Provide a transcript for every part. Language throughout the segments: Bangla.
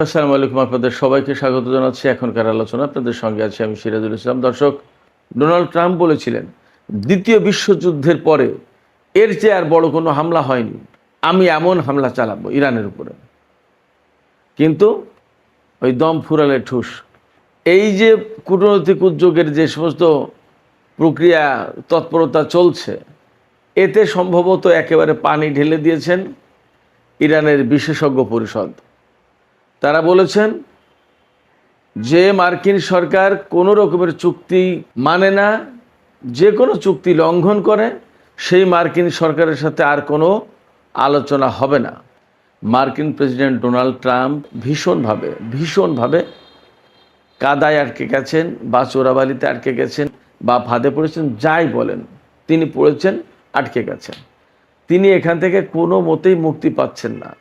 আসসালামু আলাইকুম, আপনাদের সবাইকে স্বাগত জানাচ্ছি এখনকার আলোচনা। আপনাদের সঙ্গে আছি আমি সিরাজুল ইসলাম। দর্শক, ডোনাল্ড ট্রাম্প বলেছিলেন দ্বিতীয় বিশ্বযুদ্ধের পরে এর চেয়ে আর বড় কোনো হামলা হয়নি, আমি এমন হামলা চালাবো ইরানের উপরে। কিন্তু ওই দম ফুরালে ঠুস। এই যে কূটনৈতিক উদ্যোগের যে সমস্ত প্রক্রিয়া তৎপরতা চলছে, এতে সম্ভবত একেবারে পানি ঢেলে দিয়েছেন ইরানের বিশেষজ্ঞ পরিষদ। তারা বলেছেন যে মার্কিন সরকার কোনো রকমের চুক্তি মানে না, যে কোনো চুক্তি লঙ্ঘন করে, সেই মার্কিন সরকারের সাথে আর কোনো আলোচনা হবে না। মার্কিন প্রেসিডেন্ট ডোনাল্ড ট্রাম্প ভীষণভাবে কাদায় আটকে গেছেন, বা চোরাবালিতে আটকে গেছেন, বা ফাঁদে পড়েছেন, যাই বলেন, তিনি পড়েছেন, আটকে গেছেন। তিনি এখান থেকে কোনো মতেই মুক্তি পাচ্ছেন না।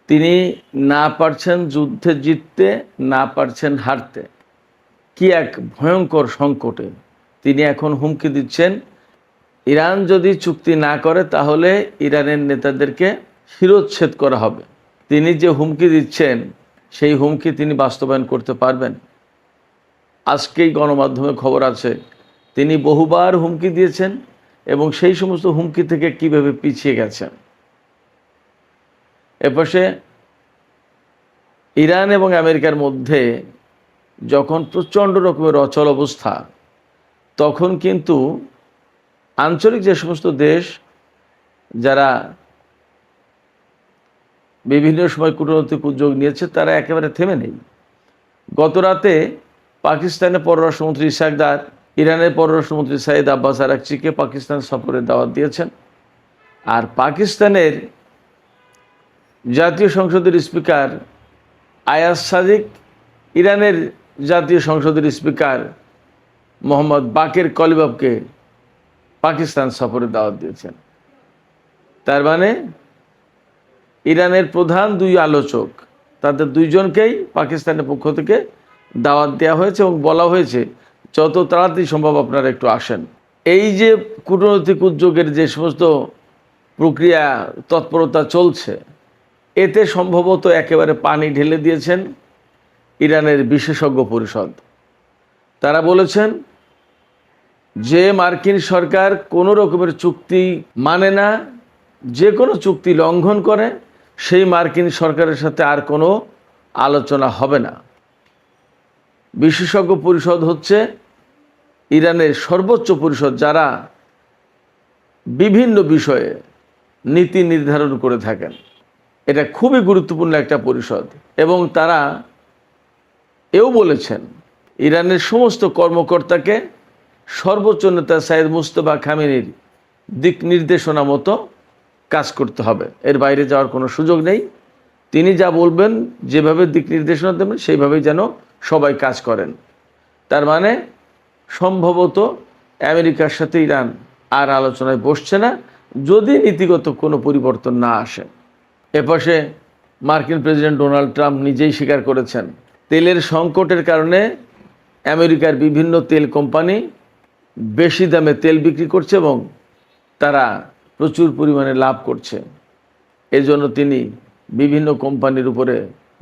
তিনি না পারছেন যুদ্ধে জিততে, না পারছেন হারতে। কি এক ভয়ঙ্কর সংকটে তিনি এখন হুমকি দিচ্ছেন, ইরান যদি চুক্তি না করে তাহলে ইরানের নেতাদেরকে শিরোচ্ছেদ করা হবে। তিনি যে হুমকি দিচ্ছেন, সেই হুমকি তিনি বাস্তবায়ন করতে পারবেন? আজকেই গণমাধ্যমে খবর আছে তিনি বহুবার হুমকি দিয়েছেন এবং সেই সমস্ত হুমকি থেকে কিভাবে পিছিয়ে গেছেন। এপাশে ইরান এবং আমেরিকার মধ্যে যখন প্রচণ্ড রকমের অচল অবস্থা, তখন কিন্তু আঞ্চলিক যে সমস্ত দেশ যারা বিভিন্ন সময় কূটনৈতিক উদ্যোগ নিয়েছে, তারা একেবারে থেমে নেই। গত রাতে পাকিস্তানের পররাষ্ট্রমন্ত্রী ইসহাক দার ইরানের পররাষ্ট্রমন্ত্রী সাইদ আব্বাস আরাকচিকে পাকিস্তান সফরের দাওয়াত দিয়েছেন। আর পাকিস্তানের জাতীয় সংসদের স্পিকার আয়াজ সাদিক ইরানের জাতীয় সংসদের স্পিকার মোহাম্মদ বাকের কলিবাবকে পাকিস্তান সফরের দাওয়াত দিয়েছেন। তার মানে ইরানের প্রধান দুই আলোচক, তাদের দুইজনকেই পাকিস্তানের পক্ষ থেকে দাওয়াত দেওয়া হয়েছে এবং বলা হয়েছে যত তাড়াতাড়ি সম্ভব আপনারা একটু আসেন। এই যে কূটনৈতিক উদ্যোগের যে সমস্ত প্রক্রিয়া তৎপরতা চলছে, এতে সম্ভবত একেবারে পানি ঢেলে দিয়েছেন ইরানের বিশেষজ্ঞ পরিষদ। তারা বলেছেন যে মার্কিন সরকার কোনো রকমের চুক্তি মানে না, যে কোনো চুক্তি লঙ্ঘন করে, সেই মার্কিন সরকারের সাথে আর কোনো আলোচনা হবে না। বিশেষজ্ঞ পরিষদ হচ্ছে ইরানের সর্বোচ্চ পরিষদ, যারা বিভিন্ন বিষয়ে নীতি নির্ধারণ করে থাকেন। এটা খুবই গুরুত্বপূর্ণ একটা পরিষদ এবং তারা এও বলেছেন ইরানের সমস্ত কর্মকর্তাকে সর্বোচ্চ নেতা সাইদ মুজতবা খামেনির দিক নির্দেশনা মতো কাজ করতে হবে, এর বাইরে যাওয়ার কোনো সুযোগ নেই। তিনি যা বলবেন, যেভাবে দিক নির্দেশনা দেবেন, সেইভাবেই যেন সবাই কাজ করেন। তার মানে সম্ভবত আমেরিকার সাথে ইরান আর আলোচনায় বসছে না, যদি নীতিগত কোনো পরিবর্তন না আসে। এপাশে মার্কিন প্রেসিডেন্ট ডোনাল্ড ট্রাম্প নিজেই স্বীকার করেছেন তেলের সংকটের কারণে আমেরিকার বিভিন্ন তেল কোম্পানি বেশি দামে তেল বিক্রি করছে এবং তারা প্রচুর পরিমাণে লাভ করছে। এজন্য তিনি বিভিন্ন কোম্পানির উপরে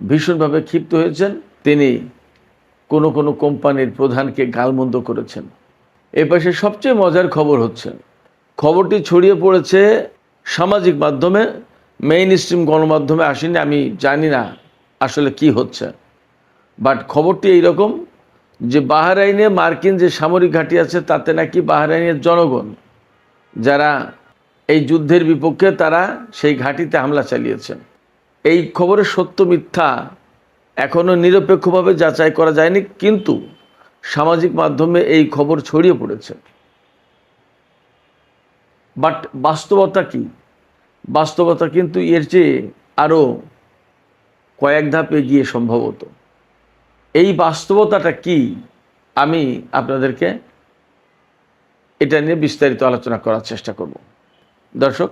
ভীষণভাবে ক্ষিপ্ত হয়েছেন। তিনি কোনো কোনো কোম্পানির প্রধানকে গালমন্দ করেছেন। এপাশে সবচেয়ে মজার খবর হচ্ছে, খবরটি ছড়িয়ে পড়েছে সামাজিক মাধ্যমে, মেইন স্ট্রিম গণমাধ্যমে আসেনি। আমি জানি না আসলে কি হচ্ছে, বাট খবরটি এইরকম যে বাহরাইনে মার্কিন যে সামরিক ঘাঁটি আছে, তাতে নাকি বাহরাইনের জনগণ যারা এই যুদ্ধের বিপক্ষে, তারা সেই ঘাঁটিতে হামলা চালিয়েছেন। এই খবরের সত্য মিথ্যা এখনও নিরপেক্ষভাবে যাচাই করা যায়নি, কিন্তু সামাজিক মাধ্যমে এই খবর ছড়িয়ে পড়েছে। বাট বাস্তবতা কি? বাস্তবতা কিন্তু এর চেয়ে আরও কয়েক ধাপ এগিয়ে সম্ভবত। এই বাস্তবতাটা কি, আমি আপনাদেরকে এটা নিয়ে বিস্তারিত আলোচনা করার চেষ্টা করব। দর্শক,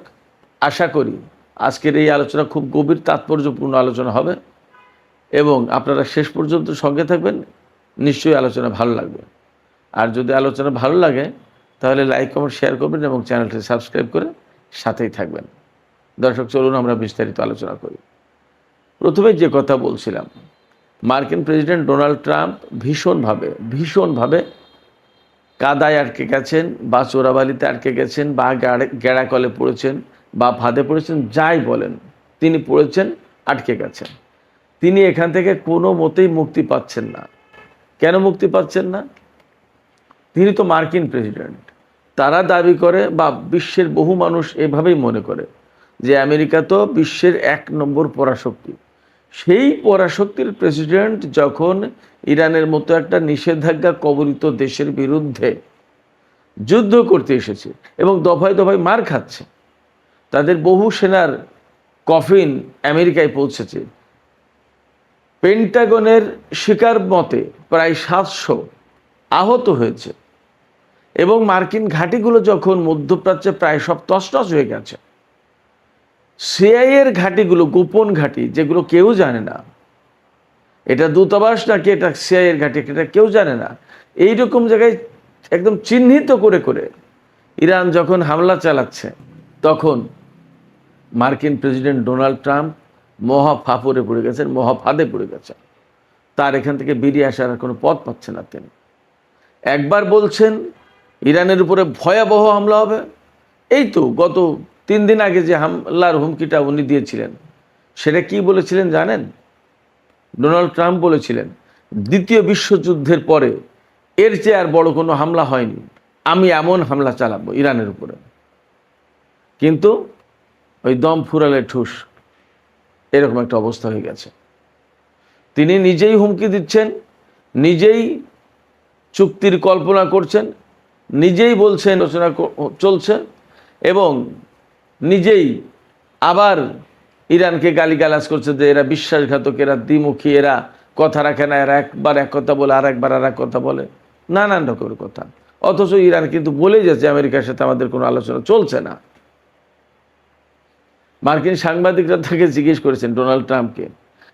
আশা করি আজকের এই আলোচনা খুব গভীর তাৎপর্যপূর্ণ আলোচনা হবে এবং আপনারা শেষ পর্যন্ত সঙ্গে থাকবেন। নিশ্চয়ই আলোচনা ভালো লাগবে। আর যদি আলোচনা ভালো লাগে তাহলে লাইক, কমেন্ট, শেয়ার করবেন এবং চ্যানেলটি সাবস্ক্রাইব করে সাথেই থাকবেন। দর্শক, চলুন আমরা বিস্তারিত আলোচনা করি। প্রথমে যে কথা বলছিলাম, মার্কিন প্রেসিডেন্ট ডোনাল্ড ট্রাম্প ভীষণভাবে কাদায় আটকে গেছেন, বা চোরাবালিতে আটকে গেছেন, বা গেড়াকলে পড়েছেন, বা ফাঁদে পড়েছেন, যাই বলেন, তিনি পড়েছেন, আটকে গেছেন। তিনি এখান থেকে কোনো মতেই মুক্তি পাচ্ছেন না। কেন মুক্তি পাচ্ছেন না? তিনি তো মার্কিন প্রেসিডেন্ট। তারা দাবি করে, বা বিশ্বের বহু মানুষ এভাবেই মনে করে, যে আমেরিকা তো বিশ্বের 1 নম্বর পরাশক্তি। সেই পরাশক্তির প্রেসিডেন্ট যখন ইরানের মতো একটা নিষেধাজ্ঞা কবলিত দেশের বিরুদ্ধে যুদ্ধ করতে এসেছে এবং দফায় দফায় মার খাচ্ছে, তাদের বহু সেনার কফিন আমেরিকায় পৌঁছেছে, পেন্টাগনের শিকার মতে প্রায় 700 আহত হয়েছে, এবং মার্কিন ঘাঁটিগুলো যখন মধ্যপ্রাচ্যে প্রায় সব তছনছ হয়ে গেছে, সিআইএর ঘাঁটিগুলো, গোপন ঘাঁটি, যেগুলো কেউ জানে না এটা দূতাবাস নাকি এটা সিআইএর ঘাঁটি, এটা কেউ জানে না, এইরকম জায়গায় একদম চিহ্নিত করে করে ইরান যখন হামলা চালাচ্ছে, তখন মার্কিন প্রেসিডেন্ট ডোনাল্ড ট্রাম্প মহা ফাঁপড়ে পড়ে গেছেন, মহা ফাঁদে পড়ে গেছেন। তার এখান থেকে বেরিয়ে আসার কোনো পথ পাচ্ছে না তিনি। একবার বলছেন ইরানের উপরে ভয়াবহ হামলা হবে, এই তো গত 3 দিন আগে যে হামলার হুমকিটা উনি দিয়েছিলেন, সেটা কি বলেছিলেন জানেন? ডোনাল্ড ট্রাম্প বলেছিলেন, দ্বিতীয় বিশ্বযুদ্ধের পরে এর চেয়ে আর বড় কোনো হামলা হয়নি, আমি এমন হামলা চালাবো ইরানের উপরে। কিন্তু ওই দম ফুরালে ঠুস, এরকম একটা অবস্থা হয়ে গেছে। তিনি নিজেই হুমকি দিচ্ছেন, নিজেই চুক্তির কল্পনা করছেন, নিজেই বলছেন আলোচনা চলছে, এবং নিজেই আবার ইরানকে গালিগালাজ করছে যে এরা বিশ্বাসঘাতক, এরা দ্বিমুখী, এরা কথা রাখে না, এরা একবার এক কথা বলে আর একবার আর এক কথা বলে, নানান রকমের কথা। অথচ ইরান কিন্তু বলেই যাচ্ছে আমেরিকার সাথে আমাদের কোনো আলোচনা চলছে না। মার্কিন সাংবাদিকরা তাকে জিজ্ঞেস করেছেন ডোনাল্ড ট্রাম্পকে,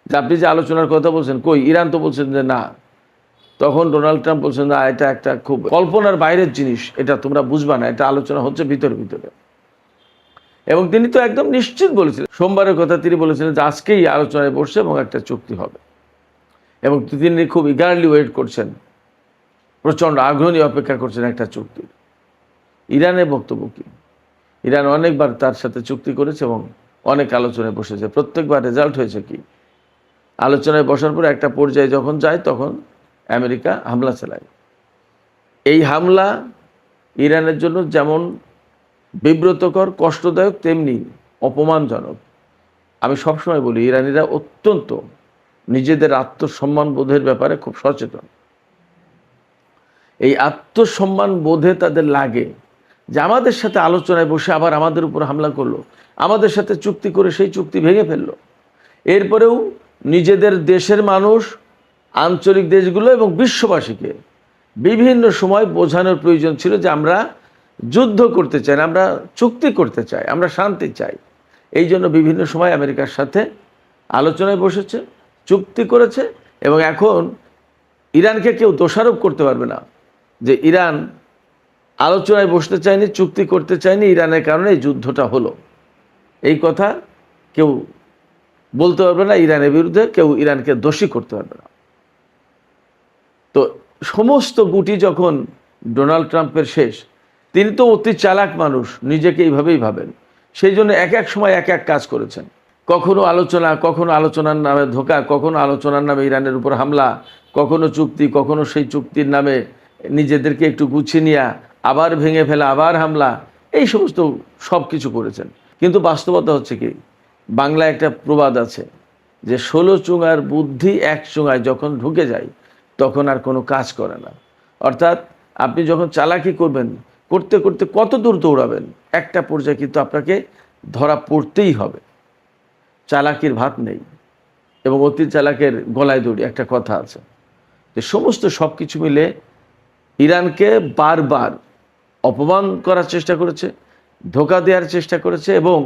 যে আপনি যে আলোচনার কথা বলছেন, কই? ইরান তো বলছেন যে না। তখন ডোনাল্ড ট্রাম্প বলছেন, না, এটা একটা খুব কল্পনার বাইরের জিনিস, এটা তোমরা বুঝবা না, এটা আলোচনা হচ্ছে ভিতরে ভিতরে। এবং তিনি তো একদম নিশ্চিত বলেছিলেন, সোমবারের কথা তিনি বলেছিলেন যে আজকেই আলোচনায় বসছে এবং একটা চুক্তি হবে, এবং তিনি খুব ইগারলি ওয়েট করছেন, প্রচণ্ড আগ্রহ নিয়ে অপেক্ষা করছেন একটা চুক্তির। ইরানের বক্তব্য কি? ইরান অনেকবার তার সাথে চুক্তি করেছে এবং অনেক আলোচনায় বসেছে, প্রত্যেকবার রেজাল্ট হয়েছে কি? আলোচনায় বসার পরে একটা পর্যায়ে যখন যায়, তখন আমেরিকা হামলা চালায়। এই হামলা ইরানের জন্য যেমন বিব্রতকর, কষ্টদায়ক, তেমনি অপমানজনক। আমি সবসময় বলি, ইরানিরা অত্যন্ত নিজেদের আত্মসম্মান বোধের ব্যাপারে খুব সচেতন। এই আত্মসম্মান বোধে তাদের লাগে যে আমাদের সাথে আলোচনায় বসে আবার আমাদের উপর হামলা করলো, আমাদের সাথে চুক্তি করে সেই চুক্তি ভেঙে ফেললো। এরপরেও নিজেদের দেশের মানুষ, আঞ্চলিক দেশগুলো এবং বিশ্ববাসীকে বিভিন্ন সময় বোঝানোর প্রয়োজন ছিল যে আমরা যুদ্ধ করতে চাই না, আমরা চুক্তি করতে চাই, আমরা শান্তি চাই। এই জন্য বিভিন্ন সময় আমেরিকার সাথে আলোচনায় বসেছে, চুক্তি করেছে, এবং এখন ইরানকে কেউ দোষারোপ করতে পারবে না যে ইরান আলোচনায় বসতে চায়নি, চুক্তি করতে চায়নি, ইরানের কারণে এই যুদ্ধটা হলো। এই কথা কেউ বলতে পারবে না, ইরানের বিরুদ্ধে কেউ ইরানকে দোষী করতে পারবে না। তো সমস্ত গুটি যখন ডোনাল্ড ট্রাম্পের শেষ, তিনি তো অতি চালাক মানুষ, নিজেকে এইভাবেই ভাবেন, সেই জন্য এক এক সময় এক এক কাজ করেছেন। কখনো আলোচনা, কখনো আলোচনার নামে ধোঁকা, কখনো আলোচনার নামে ইরানের উপর হামলা, কখনো চুক্তি, কখনো সেই চুক্তির নামে নিজেদেরকে একটু গুছিয়ে নেওয়া, আবার ভেঙে ফেলা, আবার হামলা, এই সমস্ত সব কিছু করেছেন। কিন্তু বাস্তবতা হচ্ছে কি, বাংলায় একটা প্রবাদ আছে যে 16 চুঙার বুদ্ধি 1 চুঙায় যখন ঢুকে যায়, তখন আর কোনো কাজ করে না। অর্থাৎ আপনি যখন চালাকি করবেন, করতে করতে কত দূর দৌড়াবেন, একটা পর্যায়ে কিন্তু আপনাকে ধরা পড়তেই হবে। চালাকির ভাত নেই, এবং অতি চালাকের গলায় দড়ি, একটা কথা আছে। যে সমস্ত সব কিছু মিলে ইরানকে বারবার অপমান করার চেষ্টা করেছে, ধোঁকা দেওয়ার চেষ্টা করেছে, এবং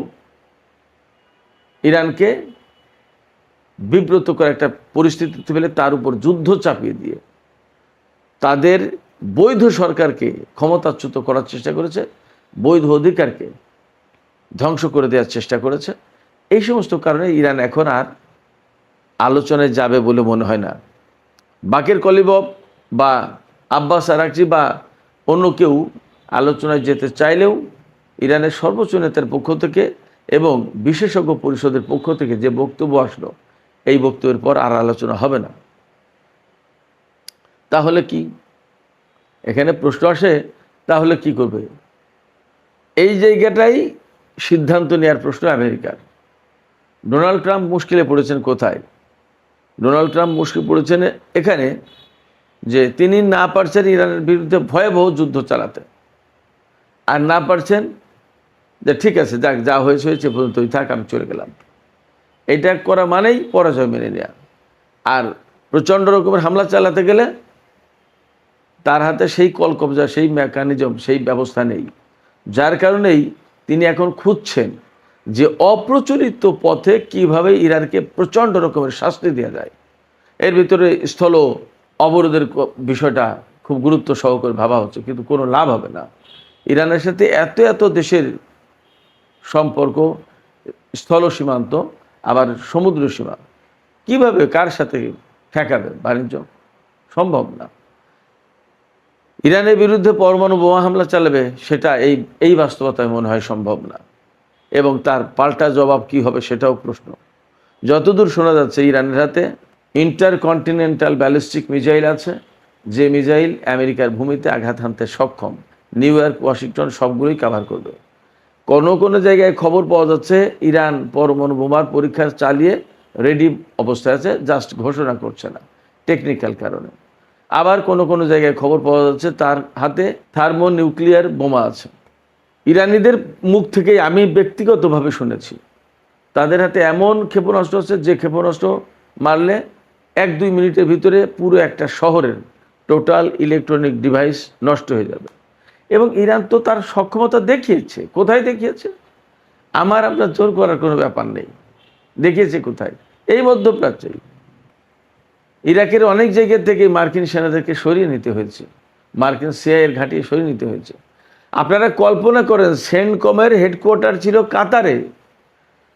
ইরানকে বিব্রত করে একটা পরিস্থিতি ফেলে তার উপর যুদ্ধ চাপিয়ে দিয়ে তাদের বৈধ সরকারকে ক্ষমতাচ্যুত করার চেষ্টা করেছে, বৈধ অধিকারকে ধ্বংস করে দেওয়ার চেষ্টা করেছে। এই সমস্ত কারণে ইরান এখন আর আলোচনায় যাবে বলে মনে হয় না। বাকের কলিবফ বা আব্বাস আরাকচি বা অন্য কেউ আলোচনায় যেতে চাইলেও ইরানের সর্বোচ্চ নেতার পক্ষ থেকে এবং বিশেষজ্ঞ পরিষদের পক্ষ থেকে যে বক্তব্য আসলো, এই বক্তব্যের পর আর আলোচনা হবে না। তাহলে কি এখানে প্রশ্ন আসে, তাহলে কি করবে? এই জায়গাটাই সিদ্ধান্ত নেওয়ার প্রশ্ন আমেরিকার। ডোনাল্ড ট্রাম্প মুশকিলে পড়েছেন কোথায়? ডোনাল্ড ট্রাম্প মুশকিল পড়েছেন এখানে যে তিনি না পারছেন ইরানের বিরুদ্ধে ভয়াবহ যুদ্ধ চালাতে, আর না পারছেন যে ঠিক আছে যাক, যা হয়েছে হয়েছে, পর্যন্তই থাক, আমি চলে গেলাম। এটা করা মানেই পরাজয় মেনে নেওয়া। আর প্রচণ্ড রকমের হামলা চালাতে গেলে তার হাতে সেই কলকবজা, সেই মেকানিজম, সেই ব্যবস্থা নেই। যার কারণেই তিনি এখন খুঁজছেন যে অপ্রচলিত পথে কিভাবে ইরানকে প্রচণ্ড রকমের শাস্তি দেওয়া যায়। এর ভিতরে স্থল অবরোধের বিষয়টা খুব গুরুত্ব সহকারে ভাবা হচ্ছে, কিন্তু কোনো লাভ হবে না। ইরানের সাথে এত এত দেশের সম্পর্ক, স্থল সীমান্ত আবার সমুদ্র সীমা, কিভাবে কার সাথে ঠেকাবে বাণিজ্য? সম্ভব না। ইরানের বিরুদ্ধে পরমাণু বোমা হামলা চালাবে, সেটা এই বাস্তবতায় মনে হয় সম্ভব না। এবং তার পাল্টা জবাব কি হবে সেটাও প্রশ্ন। যতদূর শোনা যাচ্ছে ইরানের হাতে ইন্টারকন্টিনেন্টাল ব্যালিস্টিক মিসাইল আছে, যে মিসাইল আমেরিকার ভূমিতে আঘাত হানতে সক্ষম। নিউ ইয়র্ক, ওয়াশিংটন সবগুলোই কভার করবে। কোনো কোনো জায়গায় খবর পাওয়া যাচ্ছে ইরান পরমাণু বোমার পরীক্ষা চালিয়ে রেডি অবস্থায় আছে, জাস্ট ঘোষণা করছে না টেকনিক্যাল কারণে। আবার কোনো কোনো জায়গায় খবর পাওয়া যাচ্ছে তার হাতে থার্মোনিউক্লিয়ার বোমা আছে। ইরানিদের মুখ থেকেই আমি ব্যক্তিগতভাবে শুনেছি তাদের হাতে এমন ক্ষেপণাস্ত্র আছে যে ক্ষেপণাস্ত্র মারলে 1-2 মিনিটের ভিতরে পুরো একটা শহরের টোটাল ইলেকট্রনিক ডিভাইস নষ্ট হয়ে যাবে। এবং ইরান তো তার সক্ষমতা দেখিয়েছে। কোথায় দেখিয়েছে? আমার আপনার জোর করার কোনো ব্যাপার নেই। দেখিয়েছে কোথায়? এই মধ্যপ্রাচ্যেই। ইরাকের অনেক জায়গা থেকে মার্কিন সেনাদেরকে সরিয়ে নিতে হয়েছে, মার্কিন সিআইএর ঘাঁটি সরিয়ে নিতে হয়েছে। আপনারা কল্পনা করেন, সেন্টকমের হেডকোয়ার্টার ছিল কাতারে,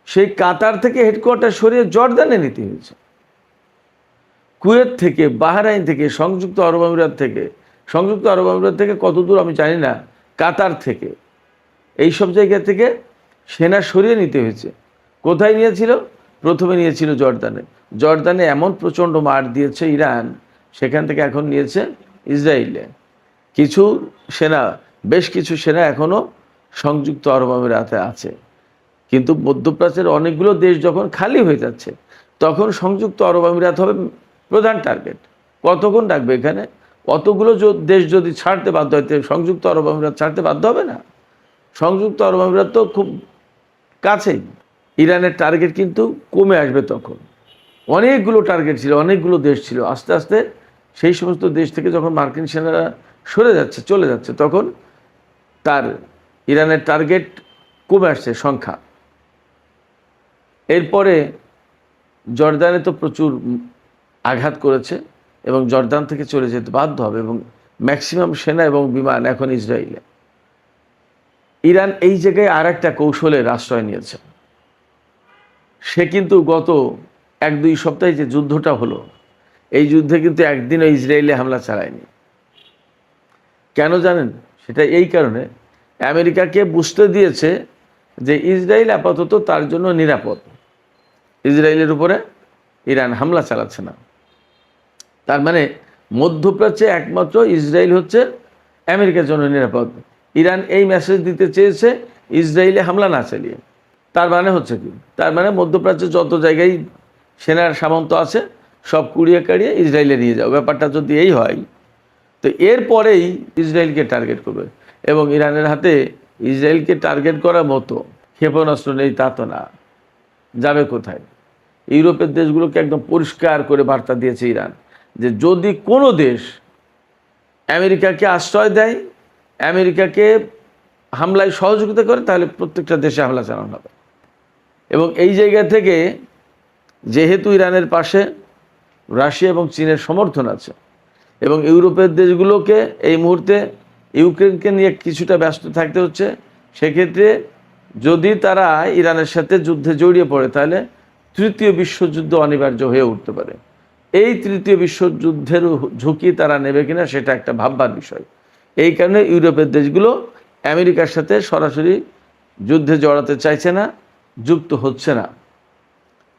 সেই কাতার থেকে হেডকোয়ার্টার সরিয়ে জর্দানে নিতে হয়েছে। কুয়েত থেকে, বাহরাইন থেকে, সংযুক্ত আরব আমিরাত থেকে কত দূর আমি জানি না, কাতার থেকে, এই সব জায়গা থেকে সেনা সরিয়ে নিতে হয়েছে। কোথায় নিয়েছিল? প্রথমে নিয়েছিল জর্দানে এমন প্রচণ্ড মার দিয়েছে ইরান, সেখান থেকে এখন নিয়েছে ইসরায়েলে। কিছু সেনা, বেশ কিছু সেনা এখনও সংযুক্ত আরব আমিরাতে আছে। কিন্তু মধ্যপ্রাচ্যের অনেকগুলো দেশ যখন খালি হয়ে যাচ্ছে, তখন সংযুক্ত আরব আমিরাত হবে প্রধান টার্গেট। কতক্ষণ রাখবে এখানে? অতগুলো দেশ যদি ছাড়তে বাধ্য হয়, সংযুক্ত আরব আমিরাত ছাড়তে বাধ্য হবে না? সংযুক্ত আরব আমিরাত তো খুব কাছেই। ইরানের টার্গেট কিন্তু কমে আসবে তখন। অনেকগুলো টার্গেট ছিল, অনেকগুলো দেশ ছিল। আস্তে আস্তে সেই সমস্ত দেশ থেকে যখন মার্কিন সেনারা সরে যাচ্ছে, চলে যাচ্ছে, তখন তার ইরানের টার্গেট কমে আসছে সংখ্যা। এরপরে জর্দানে তো প্রচুর আঘাত করেছে এবং জর্দান থেকে চলে যেতে বাধ্য হবে, এবং ম্যাক্সিমাম সেনা এবং বিমান এখন ইসরায়েলে। ইরান এই জায়গায় আর একটা কৌশলের আশ্রয় নিয়েছে। সে কিন্তু গত 1-2 সপ্তাহে যে যুদ্ধটা হলো, এই যুদ্ধে কিন্তু একদিনও ইসরায়েলে হামলা চালায়নি। কেন জানেন? সেটা এই কারণে, আমেরিকাকে বুঝতে দিয়েছে যে ইসরায়েল আপাতত তার জন্য নিরাপদ। ইসরায়েলের উপরে ইরান হামলা চালাচ্ছে না। তার মানে মধ্যপ্রাচ্যে একমাত্র ইসরায়েল হচ্ছে আমেরিকার জন্য নিরাপদ। ইরান এই মেসেজ দিতে চেয়েছে ইসরায়েলে হামলা না চালিয়ে। তার মানে হচ্ছে কি? তার মানে মধ্যপ্রাচ্যে যত জায়গায় সেনার সামন্ত আছে সব কুড়িয়ে কাড়িয়ে ইসরায়েলে নিয়ে যাও। ব্যাপারটা যদি এই হয়, তো এরপরেই ইসরায়েলকে টার্গেট করবে। এবং ইরানের হাতে ইসরায়েলকে টার্গেট করার মতো ক্ষেপণাস্ত্র নেই তা তো না। যাবে কোথায়? ইউরোপের দেশগুলোকে একদম পরিষ্কার করে বার্তা দিয়েছে ইরান যে যদি কোনো দেশ আমেরিকাকে আশ্রয় দেয়, আমেরিকাকে হামলায় সহযোগিতা করে, তাহলে প্রত্যেকটা দেশে হামলা চালানো হবে। এবং এই জায়গা থেকে যেহেতু ইরানের পাশে রাশিয়া এবং চীনের সমর্থন আছে, এবং ইউরোপের দেশগুলোকে এই মুহূর্তে ইউক্রেনকে নিয়ে কিছুটা ব্যস্ত থাকতে হচ্ছে, সেক্ষেত্রে যদি তারা ইরানের সাথে যুদ্ধে জড়িয়ে পড়ে, তাহলে তৃতীয় বিশ্বযুদ্ধ অনিবার্য হয়ে উঠতে পারে। এই তৃতীয় বিশ্বযুদ্ধের ঝুঁকি তারা নেবে কিনা সেটা একটা ভাববার বিষয়। এই কারণে ইউরোপের দেশগুলো আমেরিকার সাথে সরাসরি যুদ্ধে জড়াতে চাইছে না, যুক্ত হচ্ছে না।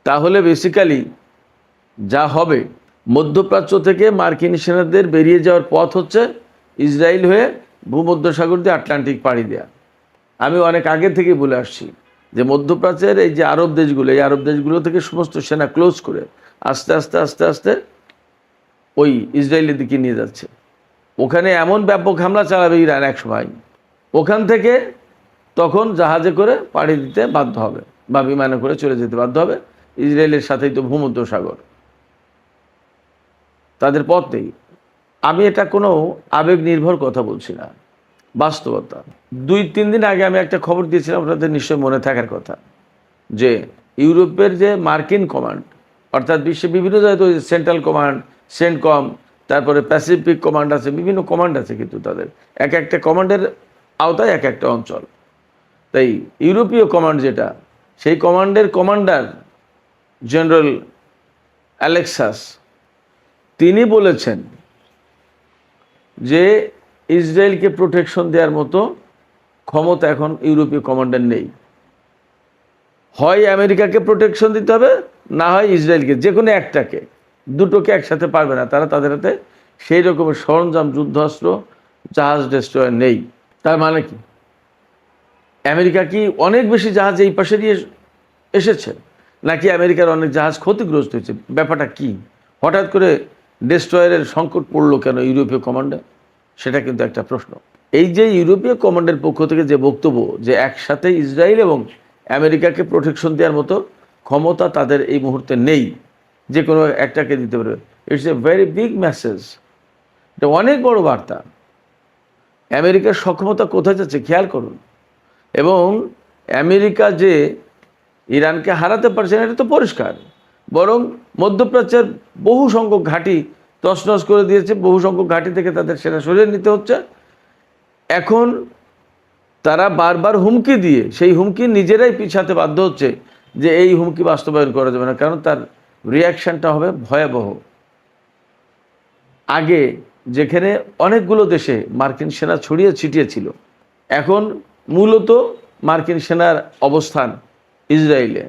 তাহলে বেসিক্যালি যা হবে, মধ্যপ্রাচ্য থেকে মার্কিন সেনাদের বেরিয়ে যাওয়ার পথ হচ্ছে ইসরায়েল হয়ে ভূমধ্যসাগর দিয়ে আটলান্টিক পাড়ি দেয়া। আমি অনেক আগে থেকে বলে আসছি যে মধ্যপ্রাচ্যের এই যে আরব দেশগুলো, এই আরব দেশগুলো থেকে সমস্ত সেনা ক্লোজ করে আস্তে আস্তে আস্তে আস্তে ওই ইসরায়েলের দিকে নিয়ে যাচ্ছে। ওখানে এমন ব্যাপক হামলা চালাবে ইরান এক সময়, ওখান থেকে তখন জাহাজে করে পাড়ি দিতে বাধ্য হবে বা বিমানে করে চলে যেতে বাধ্য হবে। ইসরায়েলের সাথেই তো ভূমধ্যসাগর, তাদের পথ নেই। আমি এটা কোনো আবেগ নির্ভর কথা বলছি না, বাস্তবতা। 2-3 দিন আগে আমি একটা খবর দিয়েছিলাম, আপনাদের নিশ্চয়ই মনে থাকার কথা, যে ইউরোপের যে মার্কিন কমান্ড, অর্থাৎ বিশ্বের বিভিন্ন জায়গায় তো সেন্ট্রাল কমান্ড, সেন্টকম, তারপরে প্যাসিফিক কমান্ড আছে, বিভিন্ন কমান্ড আছে, কিন্তু তাদের এক একটা কমান্ডের আওতায় এক একটা অঞ্চল। তাই ইউরোপীয় কমান্ড যেটা, সেই কমান্ডের কমান্ডার জেনারেল অ্যালেক্সাস, তিনি বলেছেন যে ইসরায়েলকে প্রোটেকশন দেওয়ার মতো ক্ষমতা এখন ইউরোপীয় কমান্ডার নেই। হয় আমেরিকাকে প্রোটেকশন দিতে হবে, না হয় ইসরায়েলকে, যে কোনো একটাকে, দুটোকে একসাথে পারবে না তারা। তাদের হাতে সেই রকমের সরঞ্জাম, যুদ্ধাস্ত্র, জাহাজ, ডেস্ট্রয়ার নেই। তার মানে কি, আমেরিকা কি অনেক বেশি জাহাজ এই পাশে দিয়ে এসেছে, নাকি আমেরিকার অনেক জাহাজ ক্ষতিগ্রস্ত হয়েছে? ব্যাপারটা কি? হঠাৎ করে ডেস্ট্রয়ারের সংকট পড়লো কেন ইউরোপীয় কমান্ডে? সেটা কিন্তু একটা প্রশ্ন। এই যে ইউরোপীয় কমান্ডের পক্ষ থেকে যে বক্তব্য যে একসাথে ইসরায়েল এবং আমেরিকাকে প্রোটেকশন দেওয়ার মতো ক্ষমতা তাদের এই মুহূর্তে নেই, যে কোনো একটাকে দিতে পারবে, it's a very big message. এটা অনেক বড় বার্তা। আমেরিকার সক্ষমতা কোথায় যাচ্ছে খেয়াল করুন। এবং আমেরিকা যে ইরানকে হারাতে পারছে না এটা তো পরিষ্কার, বরং মধ্যপ্রাচ্যের বহু সংখ্যক ঘাঁটি তছনছ করে দিয়েছে, বহু সংখ্যক ঘাঁটি থেকে তাদের সেনা সরিয়ে নিতে হচ্ছে। এখন তারা বারবার হুমকি দিয়ে সেই হুমকি নিজেরাই পিছাতে বাধ্য হচ্ছে যে এই হুমকি বাস্তবায়ন করা যাবে না, কারণ তার রিয়াকশানটা হবে ভয়াবহ। আগে যেখানে অনেকগুলো দেশে মার্কিন সেনা ছড়িয়ে ছিটিয়ে ছিল, এখন মূলত মার্কিন সেনার অবস্থান ইসরায়েলে।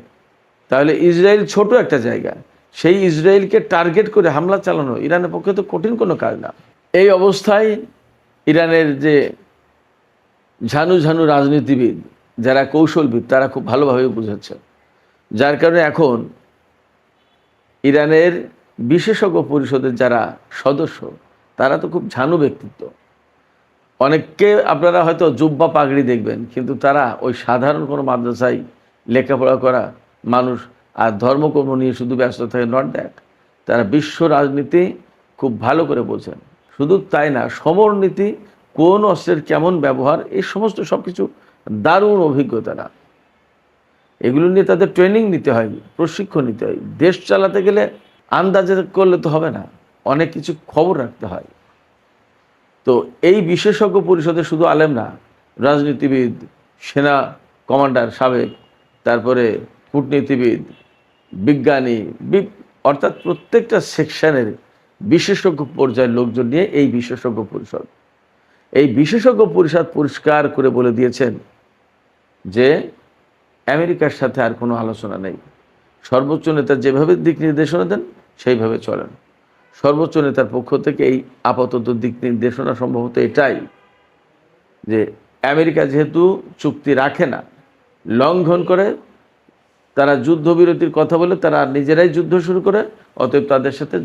তাহলে ইসরায়েল ছোট একটা জায়গা, সেই ইসরায়েলকে টার্গেট করে হামলা চালানো ইরানের পক্ষে তো কঠিন কোনো কাজ না। এই অবস্থায় ইরানের যে ঝানু ঝানু রাজনীতিবিদ, যারা কৌশলবিদ, তারা খুব ভালোভাবে বুঝাচ্ছে, যার কারণে এখন ইরানের বিশেষজ্ঞ পরিষদের যারা সদস্য, তারা তো খুব ঝানু ব্যক্তিত্ব। অনেককে আপনারা হয়তো জুব্বা পাগড়ি দেখবেন, কিন্তু তারা ওই সাধারণ কোনো মাদ্রাসায় লেখাপড়া করা মানুষ আর ধর্মকর্ম নিয়ে শুধু ব্যস্ত থাকে, নট দ্যাট। তারা বিশ্ব রাজনীতি খুব ভালো করে বোঝেন। শুধু তাই না, সমরনীতি, কোন অস্ত্রের কেমন ব্যবহার, এই সমস্ত সব কিছু দারুণ অভিজ্ঞতা না। এগুলো নিয়ে তাদের ট্রেনিং নিতে হয়, প্রশিক্ষণ নিতে হয়। দেশ চালাতে গেলে আন্দাজে করলে তো হবে না, অনেক কিছু খবর রাখতে হয়। তো এই বিশেষজ্ঞ পরিষদে শুধু আলেম না, রাজনীতিবিদ, সেনা কমান্ডার সাবেক, তারপরে কূটনীতিবিদ, বিজ্ঞানী, অর্থাৎ প্রত্যেকটা সেকশনের বিশেষজ্ঞ পর্যায়ের লোকজন নিয়ে এই বিশেষজ্ঞ পরিষদ। এই বিশেষজ্ঞ পরিষদ পরিষ্কার করে বলে দিয়েছেন যে আমেরিকার সাথে আর কোনো আলোচনা নেই। সর্বোচ্চ নেতা যেভাবে দিক নির্দেশনা দেন সেইভাবে চলেন। সর্বোচ্চ নেতার পক্ষ থেকে এই আপাতত দিক নির্দেশনা সম্ভবত এটাই যে আমেরিকা যেহেতু চুক্তি রাখে না, লঙ্ঘন করে, তারা যুদ্ধবিরতির কথা বলে তারা নিজেরাই যুদ্ধ শুরু করে, অতএব তাদের সাথে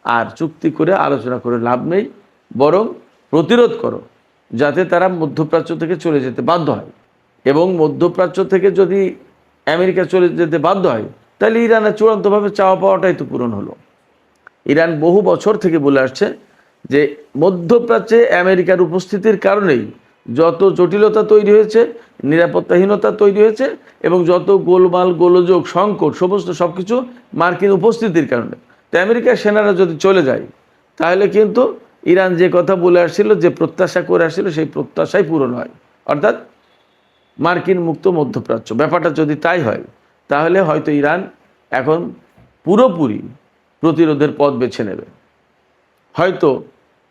আর চুক্তি করে আলোচনা করে লাভ নেই, বরং প্রতিরোধ করো যাতে তারা মধ্যপ্রাচ্য থেকে চলে যেতে বাধ্য হয়। এবং মধ্যপ্রাচ্য থেকে যদি আমেরিকা চলে যেতে বাধ্য হয়, তাহলে ইরানের চূড়ান্তভাবে চাওয়া পাওয়াটাই তো পূরণ হলো। ইরান বহু বছর থেকে বলে আসছে যে মধ্যপ্রাচ্যে আমেরিকার উপস্থিতির কারণেই যত জটিলতা তৈরি হয়েছে, নিরাপত্তাহীনতা তৈরি হয়েছে, এবং যত গোলমাল, গোলযোগ, সংকট, সমস্ত সব কিছু মার্কিন উপস্থিতির কারণে। তো আমেরিকার সেনারা যদি চলে যায়, তাহলে কিন্তু ইরান যে কথা বলে আসছিল, যে প্রত্যাশা করে আসছিল, সেই প্রত্যাশাই পূরণ হয়, অর্থাৎ মার্কিন মুক্ত মধ্যপ্রাচ্য। ব্যাপারটা যদি তাই হয়, তাহলে হয়তো ইরান এখন পুরোপুরি প্রতিরোধের পথ বেছে নেবে। হয়তো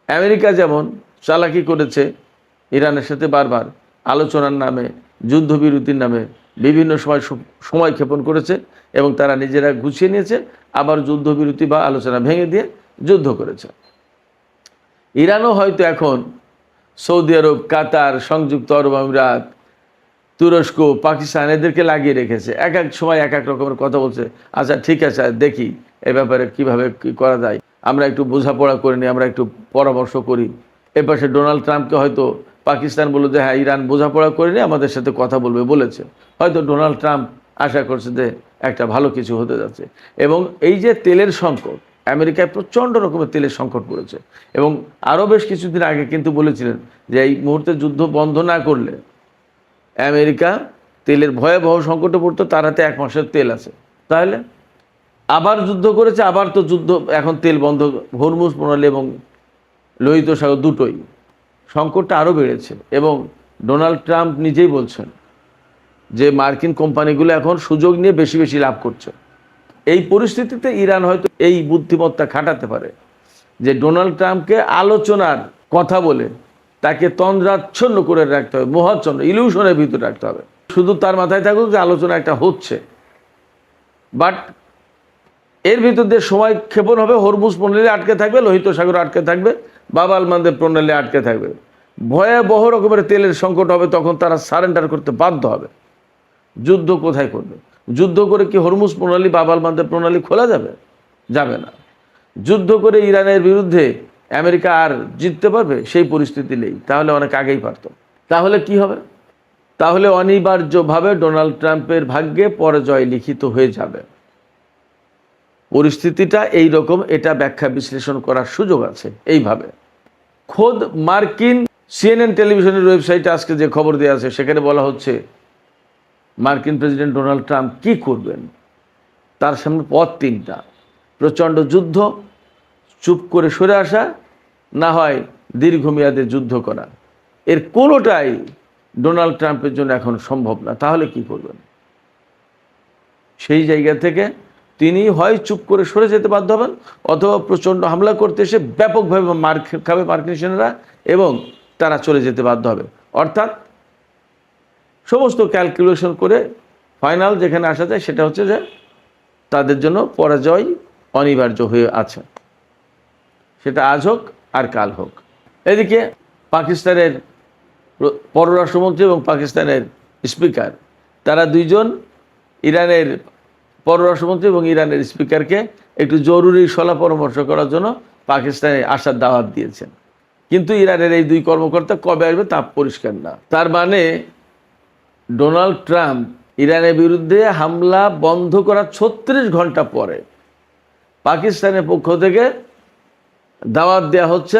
আমেরিকা যেমন চালাকি করেছে ইরানের সাথে বারবার আলোচনার নামে, যুদ্ধবিরতির নামে বিভিন্ন সময় ক্ষেপণ করেছে এবং তারা নিজেরা গুছিয়ে নিয়েছে, আবার যুদ্ধবিরতি বা আলোচনা ভেঙে দিয়ে যুদ্ধ করেছে। ইরানও হয়তো এখন সৌদি আরব, কাতার, সংযুক্ত আরব আমিরাত, তুরস্ক, পাকিস্তান এদেরকে লাগিয়ে রেখেছে। এক এক সময় এক এক রকমের কথা বলছে। আচ্ছা ঠিক আছে, দেখি এ ব্যাপারে কীভাবে কী করা যায়, আমরা একটু বোঝাপড়া করে নিই, আমরা একটু পরামর্শ করি। এপাশে ডোনাল্ড ট্রাম্পকে হয়তো পাকিস্তান বলল যে হ্যাঁ, ইরান বোঝাপড়া করে নিয়ে আমাদের সাথে কথা বলবে বলেছে। হয়তো ডোনাল্ড ট্রাম্প আশা করছে যে একটা ভালো কিছু হতে যাচ্ছে। এবং এই যে তেলের সংকট, আমেরিকায় প্রচণ্ড রকমের তেলের সংকট পড়েছে এবং আরও বেশ কিছুদিন আগে কিন্তু বলেছিলেন যে এই মুহূর্তে যুদ্ধ বন্ধ না করলে আমেরিকা তেলের ভয়াবহ সংকটে পড়তো, তার হাতে 1 মাসের তেল আছে। তাহলে আবার যুদ্ধ করেছে, আবার তো যুদ্ধ, এখন তেল বন্ধ, হরমুজ প্রণালী এবং লোহিত সাগর দুটোই, সংকটটা আরও বেড়েছে। এবং ডোনাল্ড ট্রাম্প নিজেই বলছেন যে মার্কিন কোম্পানিগুলো এখন সুযোগ নিয়ে বেশি বেশি লাভ করছে। এই পরিস্থিতিতে ইরান হয়তো এই বুদ্ধিমত্তা খাটাতে পারে যে ডোনাল্ড ট্রাম্পকে আলোচনার কথা বলে তাকে তন্দ্রাচ্ছন্ন করে রাখতে হবে, মোহাচ্ছন্ন, ইলিউশনের ভিতরে রাখতে হবে। শুধু তার মাথায় থাকুক যে আলোচনা একটা হচ্ছে, বাট এর ভিতর দিয়ে সময় ক্ষেপণ হবে, হরমুজ প্রণালী আটকে থাকবে, লোহিত সাগর আটকে থাকবে, বাব আল মান্দেব প্রণালী আটকে থাকবে, ভয়াবহ রকমের তেলের সংকট হবে। তখন তারা সারেন্ডার করতে বাধ্য হবে। যুদ্ধ কোথায় করবে? যুদ্ধ করে কি হরমুজ প্রণালী, বাব আল মান্দেব প্রণালী খোলা যাবে? যাবে না। যুদ্ধ করে ইরানের বিরুদ্ধে আমেরিকা আর জিততে পারবে? সেই পরিস্থিতি নেই। তাহলে অনেক আগেই পারত। তাহলে কি হবে? তাহলে অনিবার্যভাবে ডোনাল্ড ট্রাম্পের ভাগ্যে পরাজয় লিখিত হয়ে যাবে। পরিস্থিতিটা এই রকম, এটা ব্যাখ্যা বিশ্লেষণ করার সুযোগ আছে এইভাবে। খোদ মার্কিন CNN টেলিভিশনের ওয়েবসাইটে আজকে যে খবর দেওয়া আছে সেখানে বলা হচ্ছে মার্কিন প্রেসিডেন্ট ডোনাল্ড ট্রাম্প কি করবেন। তার সামনে পথ 3টা: প্রচণ্ড যুদ্ধ, চুপ করে সরে আসা, না হয় দীর্ঘমেয়াদে যুদ্ধ করা। এর কোনোটাই ডোনাল্ড ট্রাম্পের জন্য এখন সম্ভব না। তাহলে কি করবেন? সেই জায়গা থেকে তিনি হয় চুপ করে সরে যেতে বাধ্য হবেন, অথবা প্রচণ্ড হামলা করতে এসে ব্যাপকভাবে মার খাবে মার্কিন সেনারা এবং তারা চলে যেতে বাধ্য হবে। অর্থাৎ সমস্ত ক্যালকুলেশন করে ফাইনাল যেখানে আসা যায় সেটা হচ্ছে যে তাদের জন্য পরাজয় অনিবার্য হয়ে আছে, সেটা আজ হোক আর কাল হোক। এদিকে পাকিস্তানের পররাষ্ট্রমন্ত্রী এবং পাকিস্তানের স্পিকার, তারা দুইজন ইরানের পররাষ্ট্রমন্ত্রী এবং ইরানের স্পিকারকে একটু জরুরি সলা পরামর্শ করার জন্য পাকিস্তানে আসার দাওয়াত দিয়েছেন। কিন্তু ইরানের এই 2 কর্মকর্তা কবে আসবে তা পরিষ্কার না। তার মানে ডোনাল্ড ট্রাম্প ইরানের বিরুদ্ধে হামলা বন্ধ করার 36 ঘন্টা পরে পাকিস্তানের পক্ষ থেকে দাওয়াত দেওয়া হচ্ছে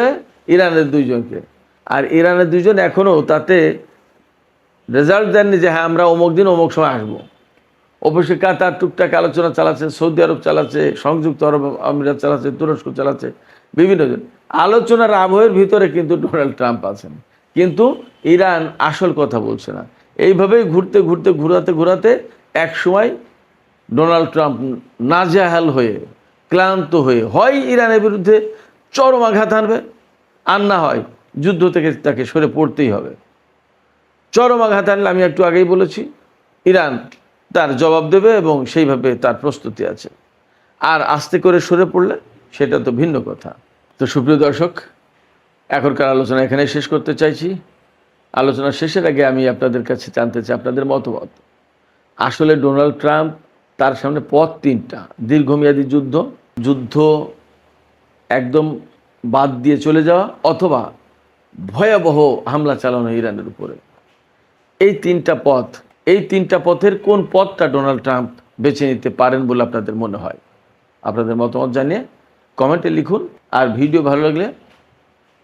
ইরানের 2 জনকে। আর ইরানের 2 জন এখনও তাতে রেজাল্ট দেননি যে হ্যাঁ আমরা অমুক দিন অমুক সময় আসবো। অবশ্যই কাতার টুকটাক আলোচনা চালাচ্ছে, সৌদি আরব চালাচ্ছে, সংযুক্ত আরব আমিরাত চালাচ্ছে, তুরস্ক চালাচ্ছে, বিভিন্ন জন আলোচনার আবহের ভিতরে কিন্তু ডোনাল্ড ট্রাম্প আছেন। কিন্তু ইরান আসল কথা বলছে না। এইভাবেই ঘুরতে ঘুরতে ঘুরাতে এক সময় ডোনাল্ড ট্রাম্প নাজেহাল হয়ে, ক্লান্ত হয়ে হয় ইরানের বিরুদ্ধে চরম আঘাত আনবে, আর না হয় যুদ্ধ থেকে তাকে সরে পড়তেই হবে। চরম আঘাত আনলে, আমি একটু আগেই বলেছি, ইরান তার জবাব দেবে এবং সেইভাবে তার প্রস্তুতি আছে। আর আস্তে করে সরে পড়লে সেটা তো ভিন্ন কথা। তো সুপ্রিয় দর্শক, এখনকার আলোচনা এখানে শেষ করতে চাইছি। আলোচনা শেষের আগে আমি আপনাদের কাছে জানতে চাই আপনাদের মতামত। আসলে ডোনাল্ড ট্রাম্প, তার সামনে পথ 3টা: দীর্ঘমেয়াদী যুদ্ধ একদম বাদ দিয়ে চলে যাওয়া, অথবা ভয়াবহ হামলা চালানো ইরানের উপরে। এই 3টা পথ, এই 3টা পথের কোন পথটা ডোনাল্ড ট্রাম্প বেছে নিতে পারেন বলে আপনাদের মনে হয়? আপনাদের মতামত জানিয়ে কমেন্টে লিখুন। আর ভিডিও ভালো লাগলে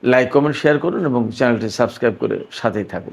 লাইক, কমেন্ট, শেয়ার করুন এবং চ্যানেলটি সাবস্ক্রাইব করে সাথেই থাকুন।